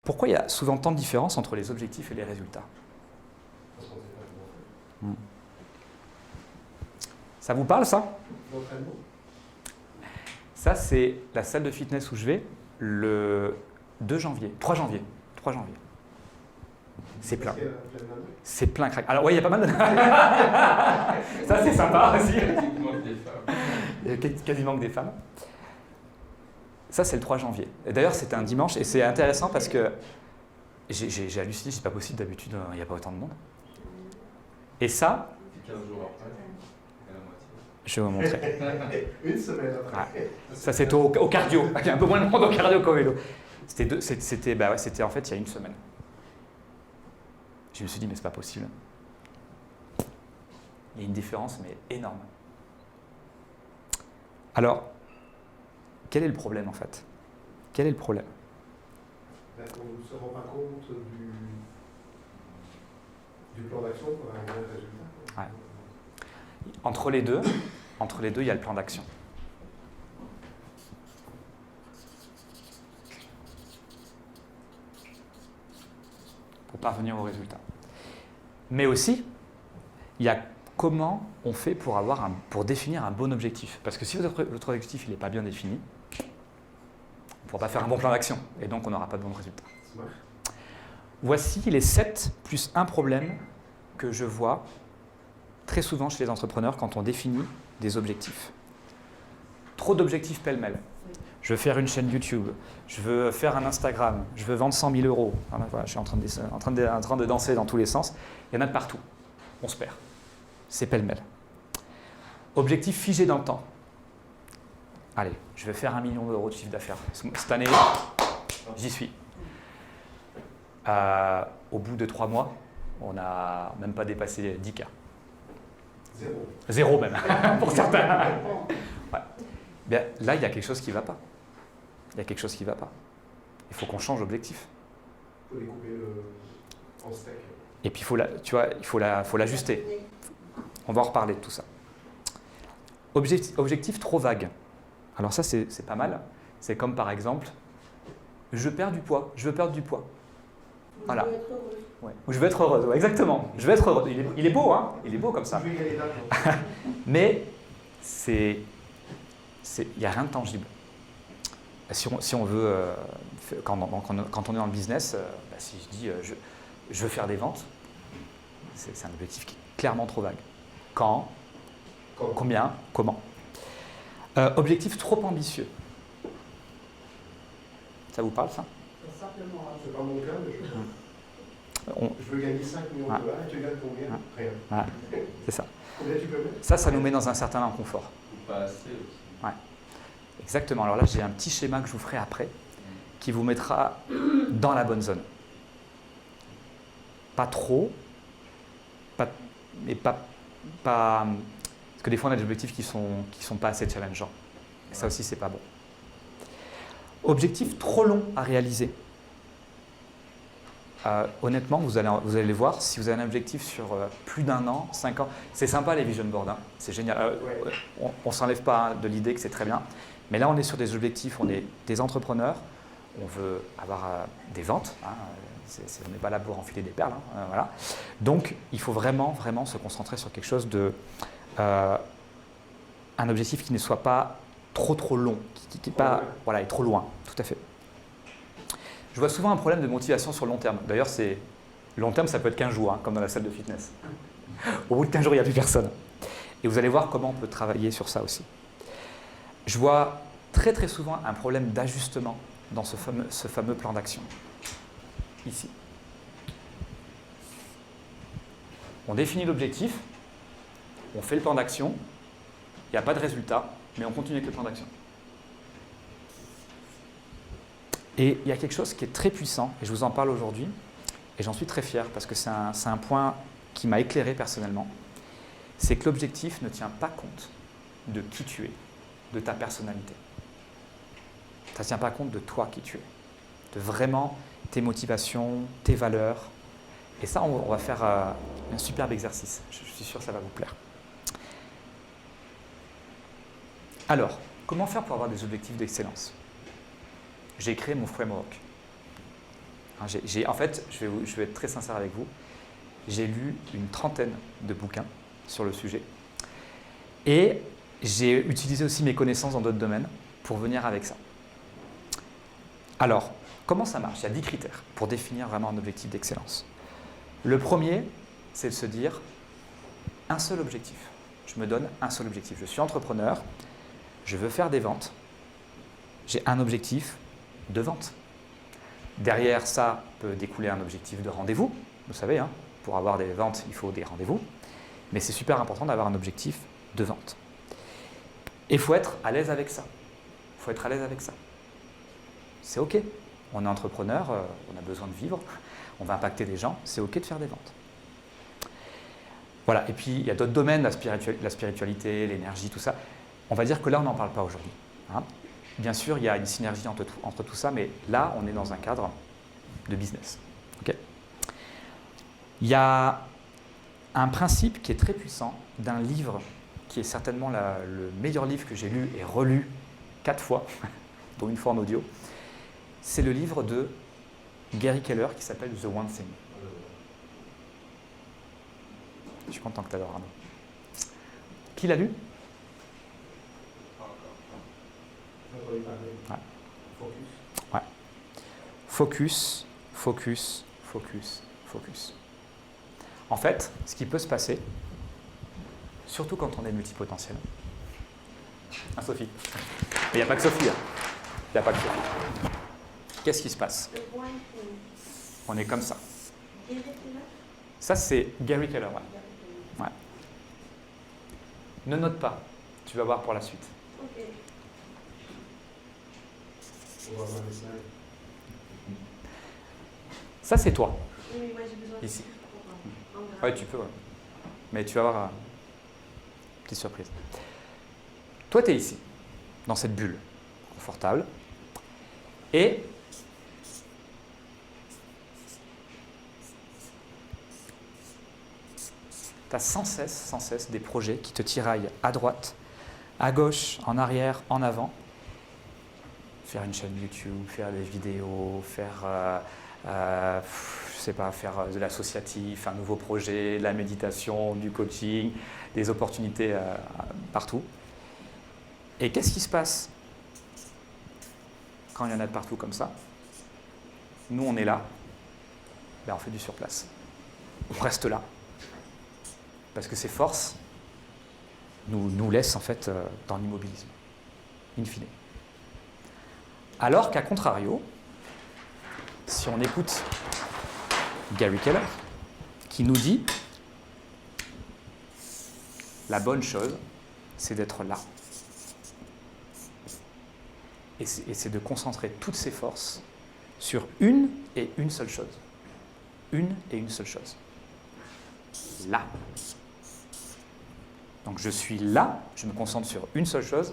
Pourquoi il y a souvent tant de différence entre les objectifs et les résultats? Ça vous parle, ça? Ça, c'est la salle de fitness où je vais le 2 janvier, 3 janvier. 3 janvier. C'est plein. C'est plein crack. Alors, oui, il y a pas mal de... Ça, c'est sympa aussi. Il y a quasiment que des femmes. Ça, c'est le 3 janvier. D'ailleurs, c'était un dimanche et c'est intéressant parce que j'ai halluciné, c'est pas possible, d'habitude, il n'y a pas autant de monde. Et ça, 15 jours après, à la moitié. je vais vous montrer. Une semaine après. Ouais. Ça, c'était au cardio. Il y a un peu moins de monde au cardio qu'au vélo. C'était en fait il y a une semaine. Je me suis dit, mais c'est pas possible. Il y a une différence, mais énorme. Alors, quel est le problème en fait? Quel est le problème? On ne se rend pas compte du plan d'action pour arriver à un résultat. Ouais. Entre les deux, il y a le plan d'action. Pour parvenir au résultat. Mais aussi, il y a comment on fait pour définir un bon objectif. Parce que si votre objectif n'est pas bien défini, on ne pourra pas faire un bon plan d'action. Et donc, on n'aura pas de bons résultats. Voici les 7 plus 1 problème que je vois très souvent chez les entrepreneurs quand on définit des objectifs. Trop d'objectifs pêle-mêle. Je veux faire une chaîne YouTube, je veux faire un Instagram, je veux vendre 100 000 euros. Voilà, je suis en train de danser dans tous les sens. Il y en a de partout. On se perd. C'est pêle-mêle. Objectif figé dans le temps. Allez, je vais faire 1 million d'euros de chiffre d'affaires. Cette année, j'y suis. Au bout de 3 mois, on n'a même pas dépassé 10K. Zéro même, pour certains. Ouais. Bien, là, il y a quelque chose qui ne va pas. Il y a quelque chose qui ne va pas. Il faut qu'on change d'objectif. Il faut les couper en steak. Et puis, il faut l'ajuster. On va en reparler de tout ça. Objectif trop vague. Alors ça, c'est pas mal. C'est comme par exemple, je perds du poids, je veux perdre du poids. Voilà. Ouais. Ou je veux être heureuse, ouais, exactement. Je veux être heureuse. Il est beau, hein? Il est beau comme ça. Je vais y aller d'accord. Mais il n'y a rien de tangible. Si on veut, quand on est dans le business, si je dis je veux faire des ventes, c'est un objectif qui est clairement trop vague. Quand? Combien? Comment? Objectif trop ambitieux. Ça vous parle, ça? Simplement, c'est pas mon cas, mais je veux gagner 5 millions de dollars et tu gagnes combien? Rien. C'est ça. Combien tu peux mettre? Ça nous met dans un certain inconfort. Ou pas assez aussi. Ouais. Exactement. Alors là, j'ai un petit schéma que je vous ferai après qui vous mettra dans la bonne zone. Pas trop, mais pas. Parce que des fois, on a des objectifs qui sont pas assez challengeants. Et ça aussi, c'est pas bon. Objectif trop long à réaliser. Honnêtement, vous allez les voir, si vous avez un objectif sur plus d'1 an, 5 ans, c'est sympa les vision boards, hein, c'est génial. On ne s'enlève pas de l'idée que c'est très bien, mais là on est sur des objectifs, on est des entrepreneurs, on veut avoir des ventes, hein, on n'est pas là pour enfiler des perles, hein, voilà. Donc il faut vraiment se concentrer sur quelque chose de... un objectif qui ne soit pas trop long, qui n'est pas voilà, est trop loin, tout à fait. Je vois souvent un problème de motivation sur le long terme. D'ailleurs, long terme, ça peut être 15 jours, hein, comme dans la salle de fitness. Au bout de 15 jours, il n'y a plus personne. Et vous allez voir comment on peut travailler sur ça aussi. Je vois très souvent un problème d'ajustement dans ce fameux plan d'action. Ici. On définit l'objectif, on fait le plan d'action, il n'y a pas de résultat, mais on continue avec le plan d'action. Et il y a quelque chose qui est très puissant, et je vous en parle aujourd'hui, et j'en suis très fier, parce que c'est un point qui m'a éclairé personnellement, c'est que l'objectif ne tient pas compte de qui tu es, de ta personnalité. Ça ne tient pas compte de toi qui tu es, de vraiment tes motivations, tes valeurs. Et ça, on va faire un superbe exercice. Je suis sûr que ça va vous plaire. Alors, comment faire pour avoir des objectifs d'excellence? J'ai créé mon framework. Hein, en fait, je vais être très sincère avec vous, j'ai lu une trentaine de bouquins sur le sujet et j'ai utilisé aussi mes connaissances dans d'autres domaines pour venir avec ça. Alors, comment ça marche? Il y a 10 critères pour définir vraiment un objectif d'excellence. Le premier, c'est de se dire un seul objectif. Je me donne un seul objectif. Je suis entrepreneur, je veux faire des ventes, j'ai un objectif de vente. Derrière ça peut découler un objectif de rendez-vous. Vous savez, hein, pour avoir des ventes, il faut des rendez-vous. Mais c'est super important d'avoir un objectif de vente. Et il faut être à l'aise avec ça. Il faut être à l'aise avec ça. C'est OK. On est entrepreneur, on a besoin de vivre, on va impacter des gens, c'est OK de faire des ventes. Voilà, et puis il y a d'autres domaines, la spiritualité, l'énergie, tout ça. On va dire que là, on n'en parle pas aujourd'hui. Hein. Bien sûr, il y a une synergie entre tout ça, mais là, on est dans un cadre de business. Okay. Il y a un principe qui est très puissant d'un livre qui est certainement le meilleur livre que j'ai lu et relu 4 fois, dont une fois en audio. C'est le livre de Gary Keller qui s'appelle The One Thing. Je suis content que tu adores, Arnaud. Qui l'a lu? Ouais. Ouais. Focus, focus, focus, focus. En fait, ce qui peut se passer, surtout quand on est multipotentiel. Ah, Sophie. Mais il n'y a pas que Sophie. Hein. Il n'y a pas que Sophie. Qu'est-ce qui se passe? On est comme ça. Ça, c'est Gary Keller. Ouais. Ne note pas. Tu vas voir pour la suite. Okay. Ça, c'est toi. Oui, moi j'ai besoin Ici. de Oui, tu peux. Ouais. Mais tu vas avoir une petite surprise. Toi, tu es ici, dans cette bulle confortable. Et tu as sans cesse des projets qui te tiraillent à droite, à gauche, en arrière, en avant. Faire une chaîne YouTube, faire des vidéos, faire, je sais pas, faire de l'associatif, un nouveau projet, de la méditation, du coaching, des opportunités partout. Et qu'est-ce qui se passe quand il y en a de partout comme ça? Nous, on est là, ben, on fait du surplace. On reste là. Parce que ces forces nous laissent en fait dans l'immobilisme, in fine. Alors qu'à contrario, si on écoute Gary Keller, qui nous dit la bonne chose, c'est d'être là. Et c'est de concentrer toutes ses forces sur une et une seule chose. Une et une seule chose. Là. Donc je suis là, je me concentre sur une seule chose,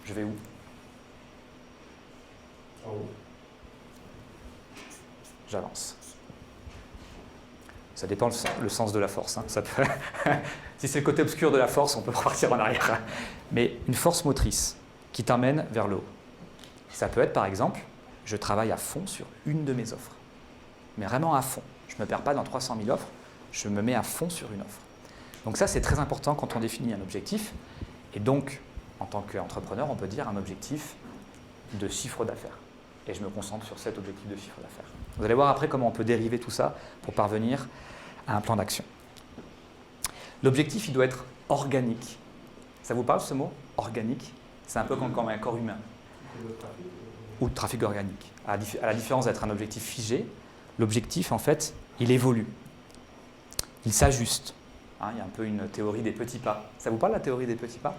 je vais où? En haut. J'avance. Ça dépend le sens de la force. Hein. Ça peut si c'est le côté obscur de la force, on peut repartir en arrière. Mais une force motrice qui t'emmène vers le haut. Ça peut être par exemple, je travaille à fond sur une de mes offres. Mais vraiment à fond. Je ne me perds pas dans 300 000 offres, je me mets à fond sur une offre. Donc ça, c'est très important quand on définit un objectif. Et donc, en tant qu'entrepreneur, on peut dire un objectif de chiffre d'affaires. Et je me concentre sur cet objectif de chiffre d'affaires. Vous allez voir après comment on peut dériver tout ça pour parvenir à un plan d'action. L'objectif, il doit être organique. Ça vous parle ce mot? Organique? C'est un peu comme un corps humain. Ou de trafic organique. À la différence d'être un objectif figé, l'objectif, en fait, il évolue. Il s'ajuste. Hein, il y a un peu une théorie des petits pas. Ça vous parle la théorie des petits pas?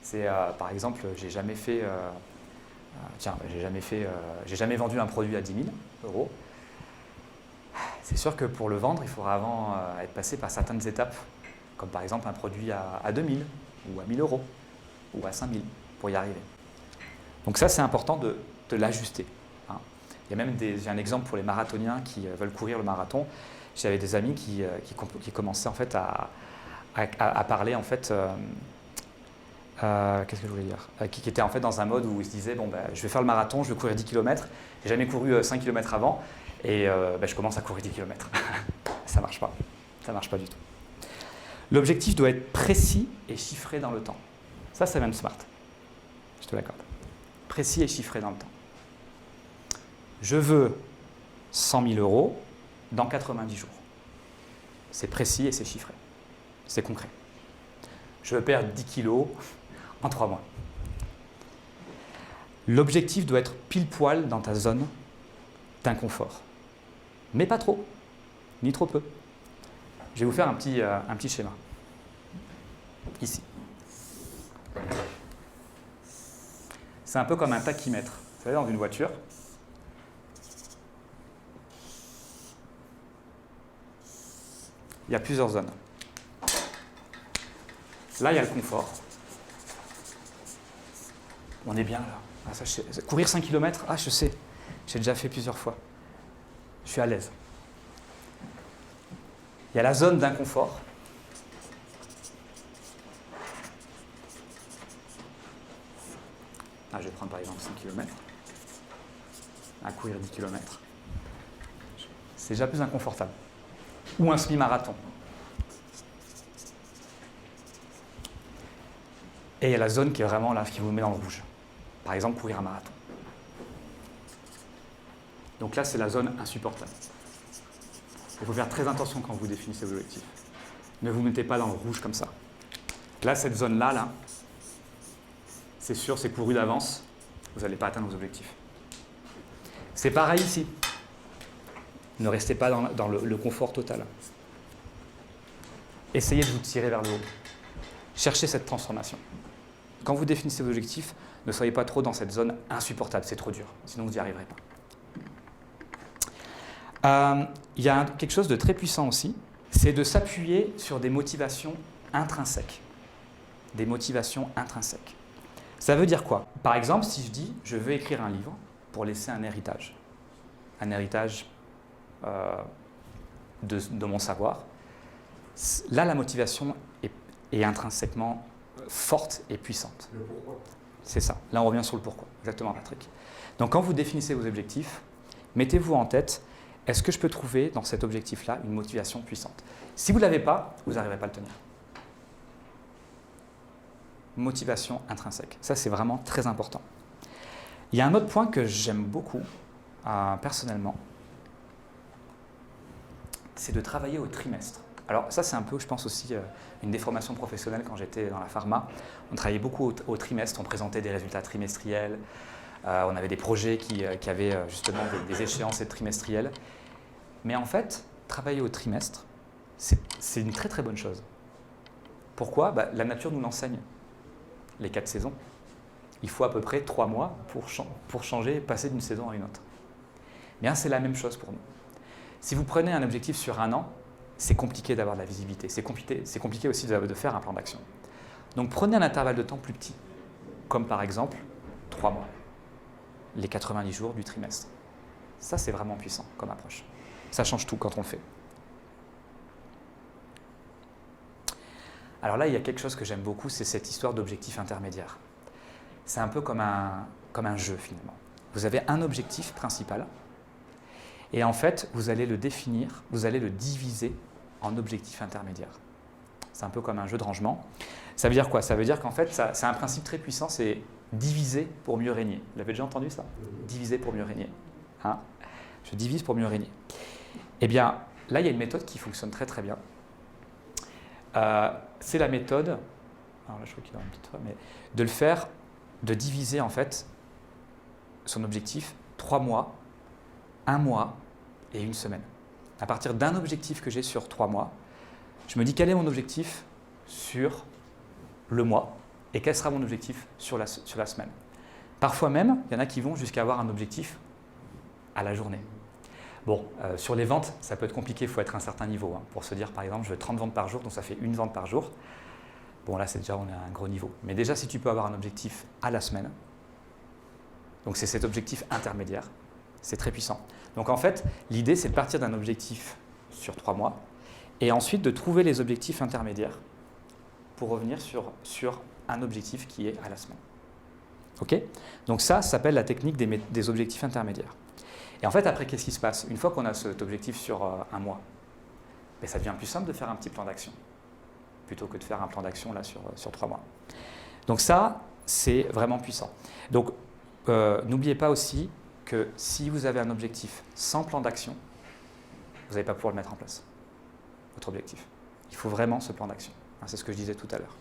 C'est, par exemple, j'ai jamais vendu un produit à 10 000 €. C'est sûr que pour le vendre, il faudra avant être passé par certaines étapes, comme par exemple un produit à 2 000 ou à 1 000 € ou à 5 000 pour y arriver. Donc ça, c'est important de l'ajuster. Hein. Il y a même j'ai un exemple pour les marathoniens qui veulent courir le marathon. J'avais des amis qui commençaient en fait à parler en fait qu'est-ce que je voulais dire, qui était en fait dans un mode où il se disait, bon, je vais faire le marathon, je vais courir 10 km, j'ai jamais couru 5 km avant, et je commence à courir 10 km. Ça marche pas du tout. L'objectif doit être précis et chiffré dans le temps. Ça, c'est même smart. Je te l'accorde. Précis et chiffré dans le temps. Je veux 100 000 euros dans 90 jours. C'est précis et c'est chiffré. C'est concret. Je veux perdre 10 kilos en 3 mois. L'objectif doit être pile poil dans ta zone d'inconfort. Mais pas trop, ni trop peu. Je vais vous faire un petit schéma. Ici. C'est un peu comme un tachymètre. Vous savez, dans une voiture, il y a plusieurs zones. Là, il y a le confort. On est bien là. Ah, ça, courir 5 km, je sais. J'ai déjà fait plusieurs fois. Je suis à l'aise. Il y a la zone d'inconfort. Je vais prendre par exemple 5 km. À courir 10 km. C'est déjà plus inconfortable. Ou un semi-marathon. Et il y a la zone qui est vraiment là, qui vous met dans le rouge. Par exemple, courir un marathon. Donc là, c'est la zone insupportable. Il faut faire très attention quand vous définissez vos objectifs. Ne vous mettez pas dans le rouge comme ça. Là, cette zone-là, c'est sûr, c'est couru d'avance. Vous n'allez pas atteindre vos objectifs. C'est pareil ici. Ne restez pas dans le confort total. Essayez de vous tirer vers le haut. Cherchez cette transformation. Quand vous définissez vos objectifs, ne soyez pas trop dans cette zone insupportable. C'est trop dur. Sinon, vous n'y arriverez pas. Il y a quelque chose de très puissant aussi, c'est de s'appuyer sur des motivations intrinsèques. Des motivations intrinsèques. Ça veut dire quoi? Par exemple, si je dis, je veux écrire un livre pour laisser un héritage de mon savoir, là, la motivation est intrinsèquement forte et puissante. Le pourquoi. C'est ça. Là, on revient sur le pourquoi. Exactement, Patrick. Donc, quand vous définissez vos objectifs, mettez-vous en tête, est-ce que je peux trouver dans cet objectif-là une motivation puissante? Si vous ne l'avez pas, vous n'arriverez pas à le tenir. Motivation intrinsèque. Ça, c'est vraiment très important. Il y a un autre point que j'aime beaucoup, personnellement, c'est de travailler au trimestre. Alors ça, c'est un peu, je pense aussi, une des formations professionnelles quand j'étais dans la pharma. On travaillait beaucoup au trimestre, on présentait des résultats trimestriels, on avait des projets qui avaient justement des échéances trimestrielles. Mais en fait, travailler au trimestre, c'est une très très bonne chose. Pourquoi? La nature nous l'enseigne. Les 4 saisons. Il faut à peu près 3 mois pour changer, passer d'une saison à une autre. Bien, c'est la même chose pour nous. Si vous prenez un objectif sur 1 an, c'est compliqué d'avoir de la visibilité. C'est compliqué aussi de faire un plan d'action. Donc prenez un intervalle de temps plus petit, comme par exemple 3 mois, les 90 jours du trimestre. Ça, c'est vraiment puissant comme approche. Ça change tout quand on le fait. Alors là, il y a quelque chose que j'aime beaucoup, c'est cette histoire d'objectif intermédiaire. C'est un peu comme un jeu finalement. Vous avez un objectif principal et en fait, vous allez le définir, vous allez le diviser en objectifs intermédiaires. C'est un peu comme un jeu de rangement. Ça veut dire quoi? Ça veut dire qu'en fait, c'est un principe très puissant, c'est diviser pour mieux régner. Vous l'avez déjà entendu ça? Diviser pour mieux régner. Je divise pour mieux régner. Eh bien, là, il y a une méthode qui fonctionne très très bien. C'est la méthode, alors là je crois qu'il y a une petite fois, mais de le faire, de diviser en fait son objectif 3 mois, 1 mois et 1 semaine. À partir d'un objectif que j'ai sur 3 mois, je me dis quel est mon objectif sur le mois et quel sera mon objectif sur la semaine. Parfois même, il y en a qui vont jusqu'à avoir un objectif à la journée. Bon, sur les ventes, ça peut être compliqué, il faut être à un certain niveau. Pour se dire, par exemple, je veux 30 ventes par jour, donc ça fait 1 vente par jour. Bon, là, c'est déjà, on est à un gros niveau. Mais déjà, si tu peux avoir un objectif à la semaine, donc c'est cet objectif intermédiaire, c'est très puissant. Donc en fait, l'idée, c'est de partir d'un objectif sur 3 mois et ensuite de trouver les objectifs intermédiaires pour revenir sur un objectif qui est à la semaine. OK? Donc ça s'appelle la technique des objectifs intermédiaires. Et en fait, après, qu'est-ce qui se passe? Une fois qu'on a cet objectif sur un mois, ben, ça devient plus simple de faire un petit plan d'action, plutôt que de faire un plan d'action là sur 3 mois. Donc ça, c'est vraiment puissant. Donc, n'oubliez pas aussi que si vous avez un objectif sans plan d'action, vous n'allez pas pouvoir le mettre en place, votre objectif. Il faut vraiment ce plan d'action. C'est ce que je disais tout à l'heure.